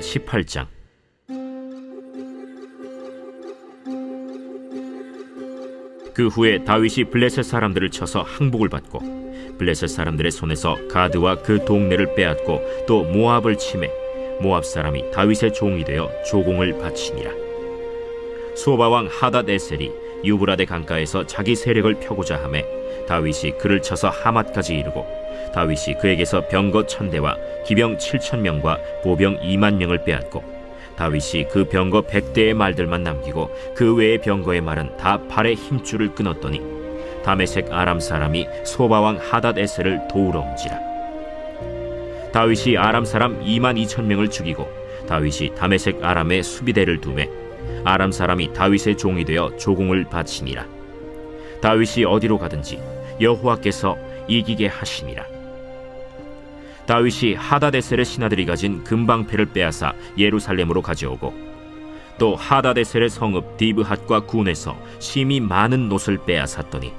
제18장. 그 후에 다윗이 블레셋 사람들을 쳐서 항복을 받고 블레셋 사람들의 손에서 가드와 그 동네를 빼앗고 또 모압을 치매 모압 사람이 다윗의 종이 되어 조공을 바치니라. 소바 왕 하닷에셀이 유브라데 강가에서 자기 세력을 펴고자 하매 다윗이 그를 쳐서 하맛까지 이르고 다윗이 그에게서 병거 1000대와 기병 7000명과 보병 20000명을 빼앗고 다윗이 그 병거 100대의 말들만 남기고 그 외의 병거의 말은 다 발의 힘줄을 끊었더니 다메섹 아람 사람이 소바왕 하닷에셀을 도우러 온지라. 다윗이 아람 사람 22000명을 죽이고 다윗이 다메섹 아람에 수비대를 두매 아람 사람이 다윗의 종이 되어 조공을 바치니라. 다윗이 어디로 가든지 여호와께서 이기게 하시니라. 다윗이 하닷에셀의 신하들이 가진 금방패를 빼앗아 예루살렘으로 가져오고 또 하닷에셀의 성읍 디브핫과 군에서 심히 많은 놋을 빼앗았더니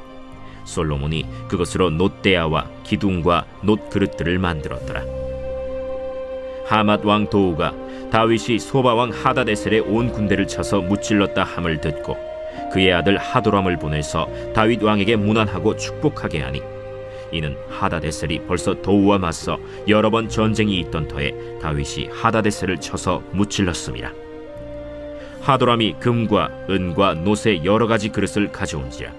솔로몬이 그것으로 놋대야와 기둥과 놋그릇들을 만들었더라. 하맛 왕 도우가 다윗이 소바 왕 하닷에셀의 온 군대를 쳐서 무찔렀다 함을 듣고 그의 아들 하도람을 보내서 다윗 왕에게 문안하고 축복하게 하니 이는 하닷에셀이 벌써 도우와 맞서 여러 번 전쟁이 있던 터에 다윗이 하닷에셀을 쳐서 무찔렀음이라. 하도람이 금과 은과 놋의 여러 가지 그릇을 가져온지라.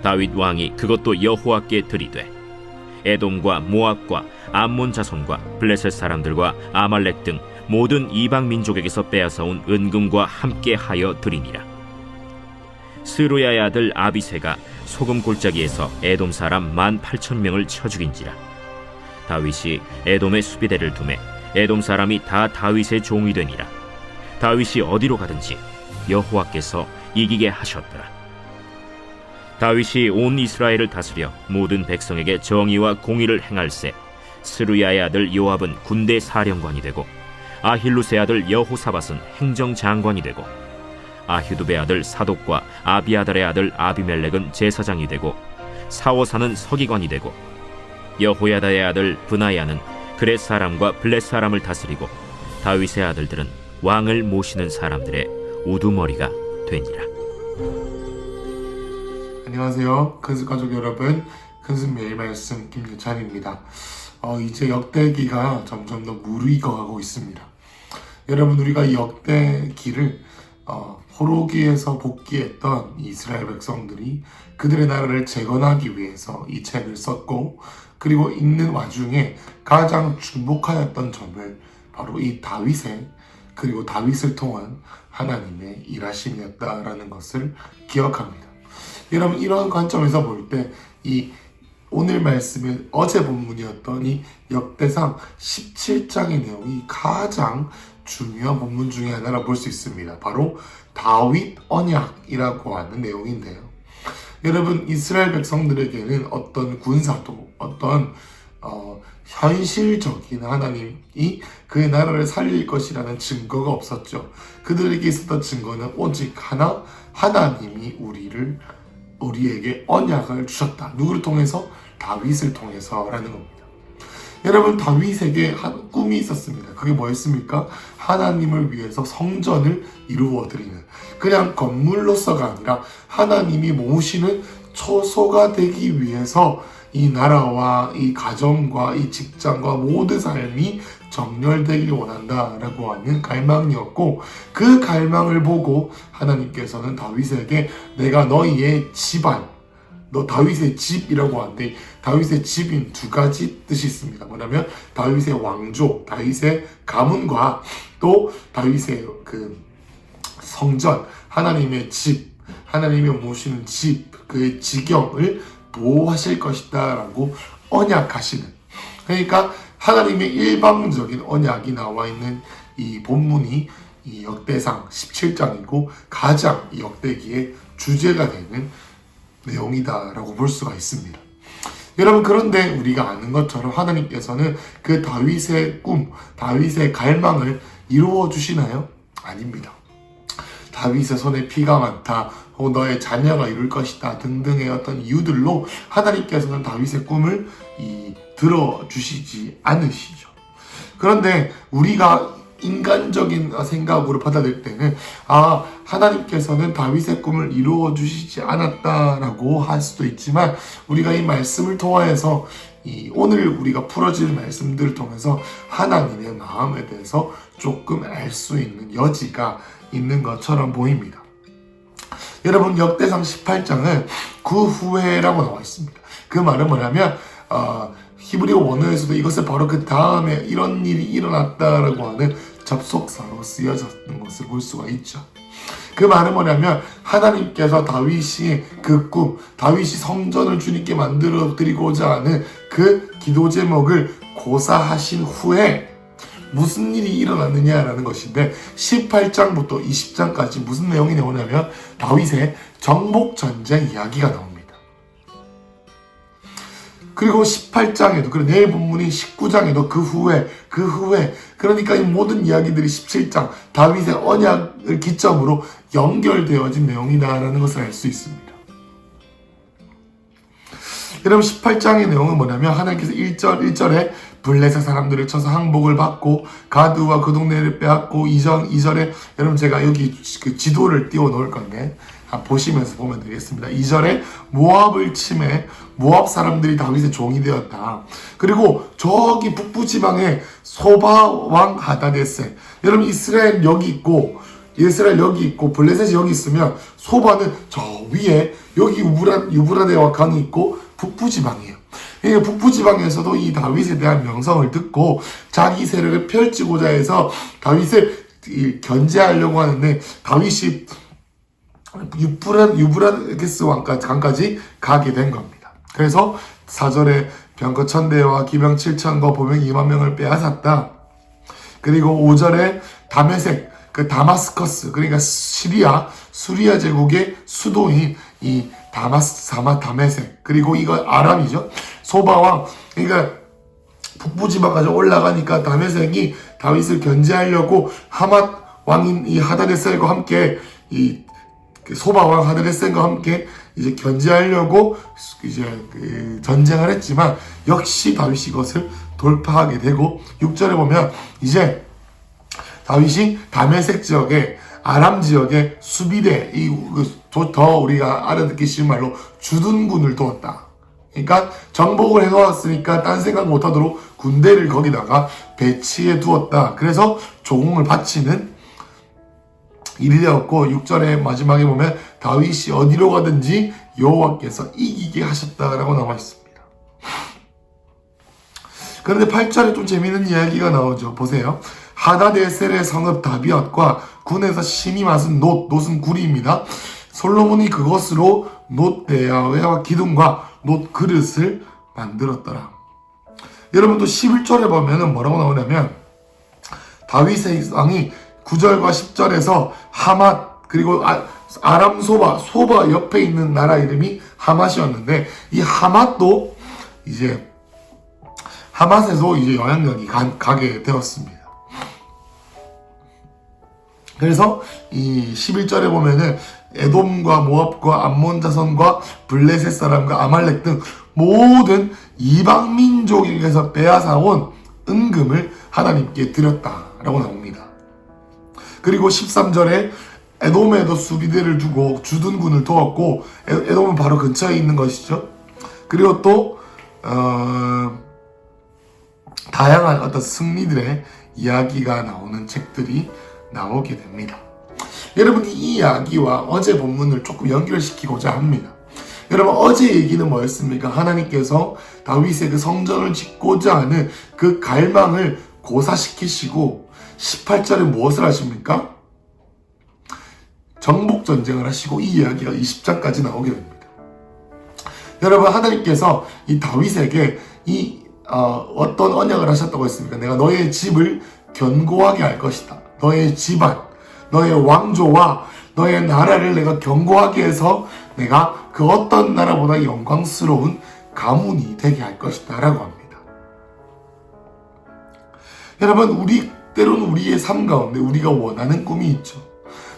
다윗 왕이 그것도 여호와께 드리되 에돔과 모압과 암몬 자손과 블레셋 사람들과 아말렉 등 모든 이방 민족에게서 빼앗아온 은금과 함께 하여 드리니라. 스루야의 아들 아비새가 소금 골짜기에서 에돔 사람 18,000명을 쳐 죽인지라. 다윗이 에돔의 수비대를 두매 에돔 사람이 다 다윗의 종이 되니라. 다윗이 어디로 가든지 여호와께서 이기게 하셨더라. 다윗이 온 이스라엘을 다스려 모든 백성에게 정의와 공의를 행할세 스루야의 아들 요압은 군대 사령관이 되고 아힐루스의 아들 여호사밧은 행정장관이 되고 아휴두베의 아들 사독과 아비아달의 아들 아비멜렉은 제사장이 되고 사오사는 서기관이 되고 여호야다의 아들 브나야는 그렛 사람과 블렛 사람을 다스리고 다윗의 아들들은 왕을 모시는 사람들의 우두머리가 되니라. 안녕하세요. 큰숲가족 여러분, 큰숲 매일 말씀 김유찬입니다. 이제 역대기가 점점 더 무르익어가고 있습니다. 여러분, 우리가 이 역대기를 포로기에서 복귀했던 이스라엘 백성들이 그들의 나라를 재건하기 위해서 이 책을 썼고, 그리고 읽는 와중에 가장 주목하였던 점을 바로 이 다윗의 그리고 다윗을 통한 하나님의 일하심이었다라는 것을 기억합니다. 여러분, 이런 관점에서 볼 때 이 오늘 말씀은 어제 본문이었던 이 역대상 17장의 내용이 가장 중요한 본문 중에 하나라고 볼 수 있습니다. 바로 다윗 언약이라고 하는 내용인데요. 여러분, 이스라엘 백성들에게는 어떤 군사도 어떤 현실적인 하나님이 그의 나라를 살릴 것이라는 증거가 없었죠. 그들에게 있었던 증거는 오직 하나, 하나님이 우리에게 언약을 주셨다. 누구를 통해서? 다윗을 통해서라는 겁니다. 여러분, 다윗에게 한 꿈이 있었습니다. 그게 뭐였습니까? 하나님을 위해서 성전을 이루어 드리는, 그냥 건물로서가 아니라 하나님이 모시는 처소가 되기 위해서 이 나라와 이 가정과 이 직장과 모든 삶이 정렬되기를 원한다라고 하는 갈망이었고, 그 갈망을 보고 하나님께서는 다윗에게 내가 너희의 집안, 너 다윗의 집이라고 하는데 다윗의 집인 두 가지 뜻이 있습니다. 뭐냐면 다윗의 왕조, 다윗의 가문과 또 다윗의 그 성전, 하나님의 집, 하나님이 모시는 집, 그의 지경을 보호하실 것이다 라고 언약하시는, 그러니까 하나님의 일방적인 언약이 나와 있는 이 본문이 이 역대상 17장이고 가장 이 역대기의 주제가 되는 내용이다라고 볼 수가 있습니다. 여러분, 그런데 우리가 아는 것처럼 하나님께서는 그 다윗의 꿈, 다윗의 갈망을 이루어 주시나요? 아닙니다. 다윗의 손에 피가 많다, 너의 자녀가 이룰 것이다 등등의 어떤 이유들로 하나님께서는 다윗의 꿈을 들어주시지 않으시죠. 그런데 우리가 인간적인 생각으로 받아들일 때는 하나님께서는 다윗의 꿈을 이루어 주시지 않았다라고 할 수도 있지만, 우리가 이 말씀을 통하여서 오늘 우리가 풀어지는 말씀들을 통해서 하나님의 마음에 대해서 조금 알 수 있는 여지가 있는 것처럼 보입니다. 여러분, 역대상 18장은 그 후회라고 나와 있습니다. 그 말은 뭐냐면 히브리어 원어에서도 이것을 바로 그 다음에 이런 일이 일어났다라고 하는 접속사로 쓰여졌는 것을 볼 수가 있죠. 그 말은 뭐냐면, 하나님께서 다윗이 그 꿈, 다윗이 성전을 주님께 만들어 드리고자 하는 그 기도 제목을 고사하신 후에 무슨 일이 일어났느냐라는 것인데, 18장부터 20장까지 무슨 내용이 나오냐면 다윗의 정복전쟁 이야기가 나옵니다. 그리고 18장에도, 그리고 내일 본문인 19장에도 그 후에, 그러니까 이 모든 이야기들이 17장 다윗의 언약을 기점으로 연결되어진 내용이다라는 것을 알 수 있습니다. 여러분, 18장의 내용은 뭐냐면, 하나님께서 1절에 블레셋 사람들을 쳐서 항복을 받고 가드와 그 동네를 빼앗고, 2절에 여러분 제가 여기 그 지도를 띄워 놓을 건데 보시면서 보면 되겠습니다. 2절에 모압을 침해 모압 사람들이 다윗의 종이 되었다. 그리고 저기 북부 지방에 소바 왕 하다데셀, 여러분 이스라엘 여기 있고 블레셋이 여기 있으면 소바는 저 위에 여기 유브라데와 강이 있고 북부 지방이에요. 그러니까 북부 지방에서도 이 다윗에 대한 명성을 듣고 자기 세력을 펼치고자 해서 다윗을 견제하려고 하는데, 다윗이 유브라데스 강까지 가게 된 겁니다. 그래서 4절에 병거 1000대와 기병 7000과 보병 20000명을 빼앗았다. 그리고 5절에 다메섹, 그 다마스커스, 그러니까 수리아 제국의 수도인 이 다메섹, 그리고 이거 아람이죠. 소바왕, 그러니까 북부지방까지 올라가니까 다메섹이 다윗을 견제하려고 하맛 왕인 이 하다데셀과 함께 이 소바왕 하다데셀과 함께 이제 견제하려고 이제 전쟁을 했지만, 역시 다윗이 이것을 돌파하게 되고, 6절에 보면 이제 다윗이 다메섹 지역에, 아람 지역에 수비대, 더 우리가 알아듣기 쉬운 말로 주둔군을 두었다. 그러니까 정복을 해놓았으니까 딴 생각 못하도록 군대를 거기다가 배치해 두었다. 그래서 조공을 바치는 일이 되었고, 6절의 마지막에 보면 다윗이 어디로 가든지 여호와께서 이기게 하셨다라고 나와 있습니다. 그런데 8절에 좀 재미있는 이야기가 나오죠. 보세요. 하다데셀의 성읍 다비앗과 군에서 심히 맞은 놋은 구리입니다. 솔로몬이 그것으로 놋대야와 기둥과 놋 그릇을 만들었더라. 여러분도 11절에 보면은 뭐라고 나오냐면, 다윗의 왕이 9절과 10절에서 하맛, 그리고 아람 소바 옆에 있는 나라 이름이 하맛이었는데, 이 하맛도 이제 하맛에도 이제 영향력이 가게 되었습니다. 그래서 이 11절에 보면은 에돔과 모압과 암몬 자손과 블레셋 사람과 아말렉 등 모든 이방 민족에게서 빼앗아온 은금을 하나님께 드렸다라고 나옵니다. 그리고 13절에 에돔에도 수비대를 두고 주둔군을 두었고, 에돔은 바로 근처에 있는 것이죠. 그리고 또 다양한 어떤 승리들의 이야기가 나오는 책들이 나오게 됩니다. 여러분, 이 이야기와 어제 본문을 조금 연결시키고자 합니다. 여러분, 어제 얘기는 뭐였습니까? 하나님께서 다윗의 그 성전을 짓고자 하는 그 갈망을 고사시키시고, 18절에 무엇을 하십니까? 정복전쟁을 하시고, 이 이야기가 20장까지 나오게 됩니다. 여러분, 하나님께서 이 다윗에게 어떤 언약을 하셨다고 했습니까? 내가 너의 집을 견고하게 할 것이다. 너의 집안, 너의 왕조와 너의 나라를 내가 견고하게 해서 내가 그 어떤 나라보다 영광스러운 가문이 되게 할 것이다 라고 합니다. 여러분, 때로는 우리의 삶 가운데 우리가 원하는 꿈이 있죠.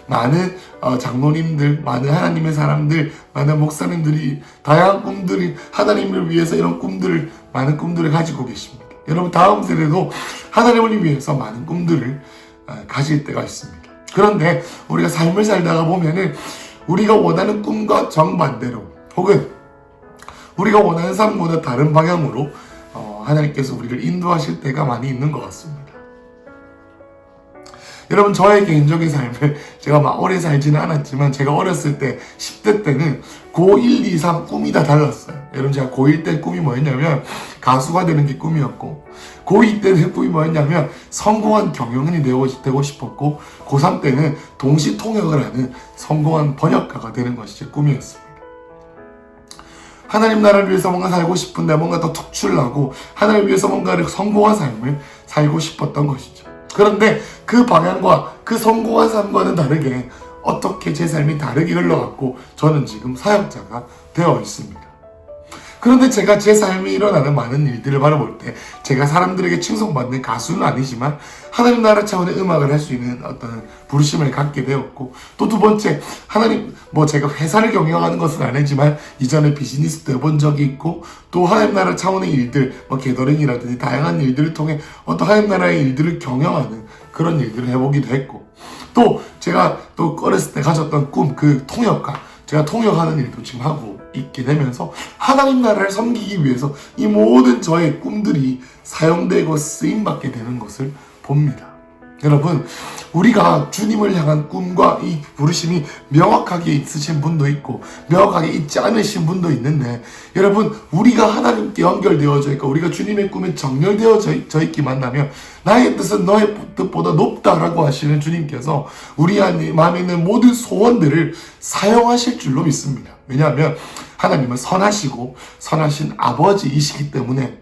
많은 장로님들, 많은 하나님의 사람들, 많은 목사님들이 다양한 꿈들이, 하나님을 위해서 이런 많은 꿈들을 가지고 계십니다. 여러분, 다음 세대도 하나님을 위해서 많은 꿈들을 가질 때가 있습니다. 그런데 우리가 삶을 살다가 보면은 우리가 원하는 꿈과 정반대로 혹은 우리가 원하는 삶보다 다른 방향으로 하나님께서 우리를 인도하실 때가 많이 있는 것 같습니다. 여러분, 저의 개인적인 삶을 제가 막 오래 살지는 않았지만 제가 어렸을 때 10대 때는 고1, 2, 3 꿈이 다 달랐어요. 여러분, 제가 고1 때 꿈이 뭐였냐면 가수가 되는 게 꿈이었고, 고2 때는 꿈이 뭐였냐면 성공한 경영인이 되고 싶었고, 고3 때는 동시 통역을 하는 성공한 번역가가 되는 것이 제 꿈이었습니다. 하나님 나라를 위해서 뭔가 살고 싶은데 뭔가 더 특출나고 하나님을 위해서 뭔가를 성공한 삶을 살고 싶었던 것이죠. 그런데 그 방향과 그 성공한 삶과는 다르게 어떻게 제 삶이 다르게 흘러갔고 저는 지금 사역자가 되어 있습니다. 그런데 제가 제 삶에 일어나는 많은 일들을 바라볼 때 제가 사람들에게 칭송받는 가수는 아니지만 하나님 나라 차원의 음악을 할 수 있는 어떤 부르심을 갖게 되었고, 또 두 번째, 하나님 제가 회사를 경영하는 것은 아니지만 이전에 비즈니스도 해본 적이 있고, 또 하나님 나라 차원의 일들, 게더링이라든지 다양한 일들을 통해 어떤 하나님 나라의 일들을 경영하는 그런 일들을 해보기도 했고, 또 제가 또 어렸을 때 가졌던 꿈, 그 통역가, 제가 통역하는 일도 지금 하고 있게 되면서 하나님 나라를 섬기기 위해서 이 모든 저의 꿈들이 사용되고 쓰임받게 되는 것을 봅니다. 여러분, 우리가 주님을 향한 꿈과 이 부르심이 명확하게 있으신 분도 있고 명확하게 있지 않으신 분도 있는데, 여러분, 우리가 하나님께 연결되어져 있고 우리가 주님의 꿈에 정렬되어져 있기만 하면 나의 뜻은 너의 뜻보다 높다라고 하시는 주님께서 우리 마음에 있는 모든 소원들을 사용하실 줄로 믿습니다. 왜냐하면 하나님은 선하시고 선하신 아버지이시기 때문에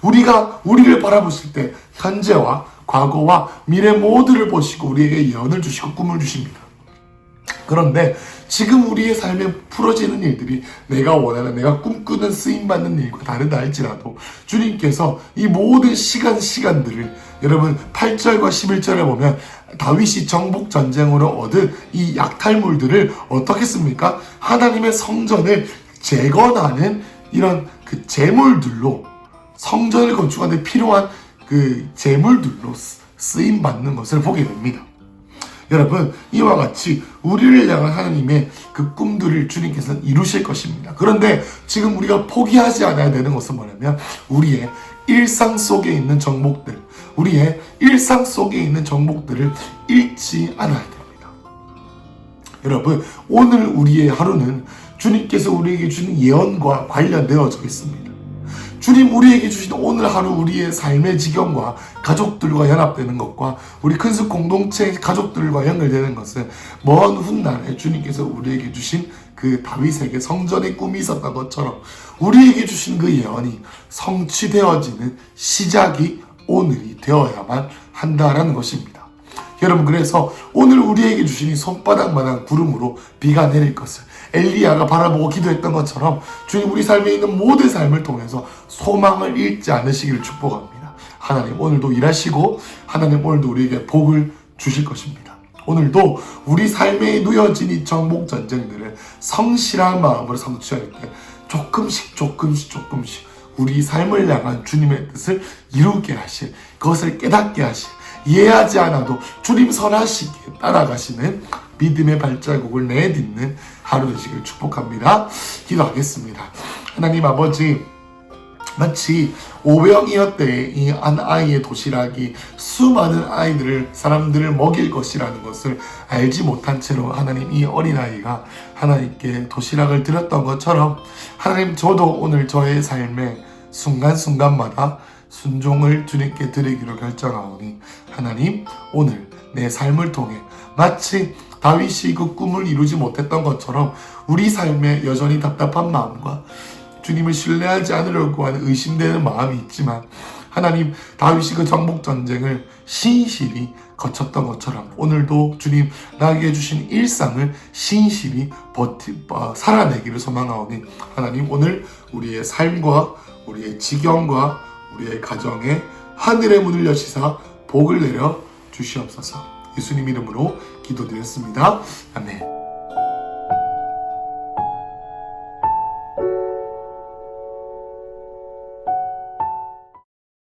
우리가 우리를 바라보실 때 현재와 과거와 미래 모두를 보시고 우리에게 예언을 주시고 꿈을 주십니다. 그런데 지금 우리의 삶에 풀어지는 일들이 내가 원하는, 내가 꿈꾸는 쓰임받는 일과 다르다 할지라도 주님께서 이 모든 시간들을, 여러분 8절과 11절에 보면 다윗이 정복 전쟁으로 얻은 이 약탈물들을 어떻게 씁니까? 하나님의 성전을 재건하는 이런 그 재물들로, 성전을 건축하는 데 필요한 그 재물들로 쓰임받는 것을 보게 됩니다. 여러분, 이와 같이 우리를 향한 하나님의 그 꿈들을 주님께서는 이루실 것입니다. 그런데 지금 우리가 포기하지 않아야 되는 것은 뭐냐면 우리의 일상 속에 있는 정복들, 우리의 일상 속에 있는 정복들을 잃지 않아야 됩니다. 여러분, 오늘 우리의 하루는 주님께서 우리에게 주는 예언과 관련되어져 있습니다. 주님 우리에게 주신 오늘 하루 우리의 삶의 지경과 가족들과 연합되는 것과 우리 큰숲 공동체 가족들과 연결되는 것은 먼 훗날에 주님께서 우리에게 주신 그 다윗에게 성전의 꿈이 있었던 것처럼 우리에게 주신 그 예언이 성취되어지는 시작이 오늘이 되어야만 한다라는 것입니다. 여러분, 그래서 오늘 우리에게 주신 이 손바닥만한 구름으로 비가 내릴 것을 엘리야가 바라보고 기도했던 것처럼 주님 우리 삶에 있는 모든 삶을 통해서 소망을 잃지 않으시기를 축복합니다. 하나님 오늘도 일하시고 하나님 오늘도 우리에게 복을 주실 것입니다. 오늘도 우리 삶에 놓여진 이 정복 전쟁들을 성실한 마음으로 성취할 때 조금씩 우리 삶을 향한 주님의 뜻을 이루게 하실, 그것을 깨닫게 하실, 이해하지 않아도 주님 선하시기에 따라가시는 믿음의 발자국을 내딛는 하루 되시길 축복합니다. 기도하겠습니다. 하나님 아버지, 마치 오병이어 때의 이 한 아이의 도시락이 수많은 사람들을 먹일 것이라는 것을 알지 못한 채로 하나님 이 어린아이가 하나님께 도시락을 드렸던 것처럼 하나님, 저도 오늘 저의 삶의 순간순간마다 순종을 주님께 드리기로 결정하오니 하나님, 오늘 내 삶을 통해 마치 다윗이 그 꿈을 이루지 못했던 것처럼 우리 삶에 여전히 답답한 마음과 주님을 신뢰하지 않으려고 하는 의심되는 마음이 있지만 하나님, 다윗이 그 정복 전쟁을 신실히 거쳤던 것처럼 오늘도 주님 나에게 주신 일상을 신실히 살아내기를 소망하오니 하나님, 오늘 우리의 삶과 우리의 지경과 우리의 가정에 하늘의 문을 여시사 복을 내려 주시옵소서. 예수님 이름으로 기도드렸습니다. 아멘.